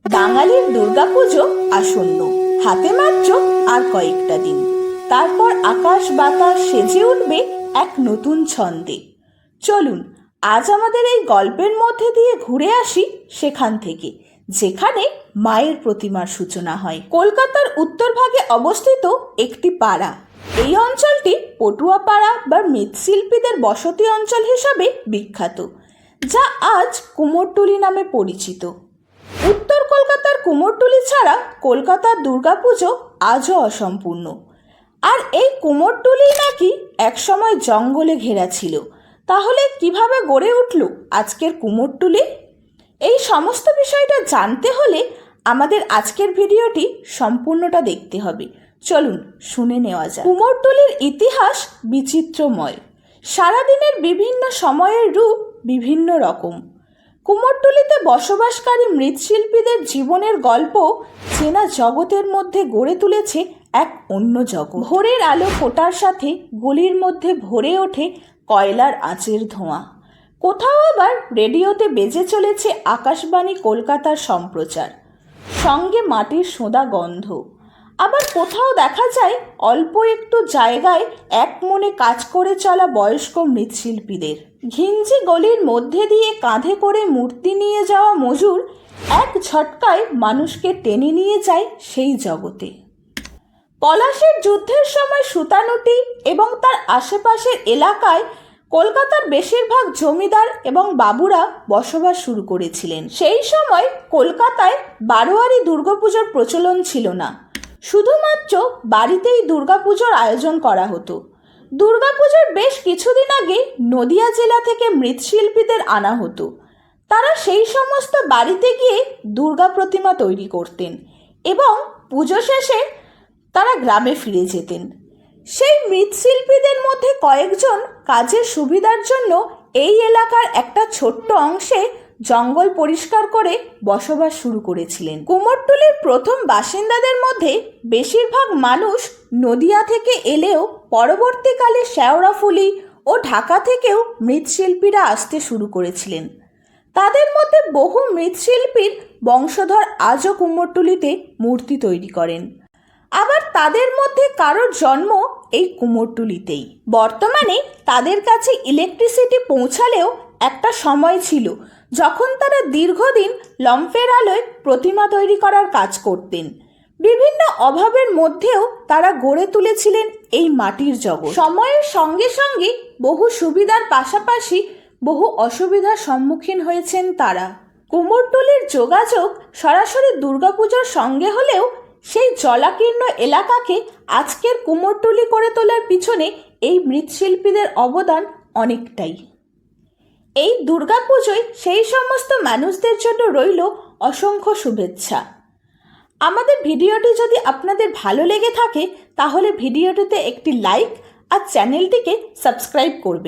বাঙালির দুর্গাপুজো আসন্ন, হাতে মাত্র আর কয়েকটা দিন। তারপর আকাশ বাতাস সেজে উঠবে এক নতুন ছন্দে। চলুন আজ আমাদের এই গল্পের মধ্যে দিয়ে ঘুরে আসি সেখান থেকে যেখানে মায়ের প্রতিমার সূচনা হয়। কলকাতার উত্তরভাগে অবস্থিত একটি পাড়া। এই অঞ্চলটি পটুয়াপাড়া বা মৃৎশিল্পীদের বসতি অঞ্চল হিসাবে বিখ্যাত, যা আজ কুমোরটুলি নামে পরিচিত। উত্তর কলকাতার কুমোরটুলি ছাড়া কলকাতার দুর্গাপুজো আজও অসম্পূর্ণ। আর এই কুমোরটুলি নাকি একসময় জঙ্গলে ঘেরা ছিল। তাহলে কিভাবে গড়ে উঠল আজকের কুমোরটুলি? এই সমস্ত বিষয়টা জানতে হলে আমাদের আজকের ভিডিওটি সম্পূর্ণটা দেখতে হবে। চলুন শুনে নেওয়া যাক। কুমোরটুলির ইতিহাস বিচিত্রময়। সারাদিনের বিভিন্ন সময়ের রূপ বিভিন্ন রকম। কুমোরটুলিতে বসবাসকারী মৃৎশিল্পীদের জীবনের গল্প চেনা জগতের মধ্যে গড়ে তুলেছে এক অন্য জগৎ। ভোরের আলো ফোটার সাথে গলির মধ্যে ভরে ওঠে কয়লার আঁচের ধোঁয়া। কোথাও আবার রেডিওতে বেজে চলেছে আকাশবাণী কলকাতার সম্প্রচার, সঙ্গে মাটির সোঁদা গন্ধ। আবার কোথাও দেখা যায় অল্প একটু জায়গায় এক মনে কাজ করে চলা বয়স্ক মৃৎশিল্পীদের। ঘিঞ্জি গলির মধ্যে দিয়ে কাঁধে করে মূর্তি নিয়ে যাওয়া মজুর এক ঝটকায় মানুষকে টেনে নিয়ে যায় সেই জগতে। পলাশের যুদ্ধের সময় সুতানুটি এবং তার আশেপাশের এলাকায় কলকাতার বেশিরভাগ জমিদার এবং বাবুরা বসবাস শুরু করেছিলেন। সেই সময় কলকাতায় বারোয়ারি দুর্গাপুজোর প্রচলন ছিল না। শুধুমাত্র বাড়িতেই দুর্গাপুজোর আয়োজন করা হতো। দুর্গাপুজোর বেশ কিছুদিন আগে নদিয়া জেলা থেকে মৃৎশিল্পীদের আনা হতো। তারা সেই সমস্ত বাড়িতে গিয়ে দুর্গা প্রতিমা তৈরি করতেন এবং পুজো শেষে তারা গ্রামে ফিরে যেতেন। সেই মৃৎশিল্পীদের মধ্যে কয়েকজন কাজের সুবিধার জন্য এই এলাকার একটা ছোট্ট অংশে জঙ্গল পরিষ্কার করে বসবাস শুরু করেছিলেন। কুমোরটুলির প্রথম বাসিন্দাদের মধ্যে বেশিরভাগ মানুষ নদিয়া থেকে এলেও পরবর্তীকালে শেওড়াফুলি ও ঢাকা থেকেও মৃৎশিল্পীরা আসতে শুরু করেছিলেন। তাদের মধ্যে বহু মৃৎশিল্পীর বংশধর আজও কুমোরটুলিতে মূর্তি তৈরি করেন। আবার তাদের মধ্যে কারোর জন্ম এই কুমোরটুলিতেই। বর্তমানে তাদের কাছে ইলেকট্রিসিটি পৌঁছালেও একটা সময় ছিল যখন তারা দীর্ঘদিন লম্ফের আলোয় প্রতিমা তৈরি করার কাজ করতেন। বিভিন্ন অভাবের মধ্যেও তারা গড়ে তুলেছিলেন এই মাটির জগৎ। সময়ের সঙ্গে সঙ্গে বহু সুবিধার পাশাপাশি বহু অসুবিধার সম্মুখীন হয়েছেন তারা। কুমোরটুলির যোগাযোগ সরাসরি দুর্গাপুজোর সঙ্গে হলেও সেই জলাকীর্ণ এলাকাকে আজকের কুমোরটুলি করে তোলার পিছনে এই মৃৎশিল্পীদের অবদান অনেকটাই। এই দুর্গাপুজোয় সেই সমস্ত মানুষদের জন্য রইল অসংখ্য শুভেচ্ছা। আমাদের ভিডিওটি যদি আপনাদের ভালো লেগে থাকে তাহলে ভিডিওটিতে একটি লাইক আর চ্যানেলটিকে সাবস্ক্রাইব করবেন।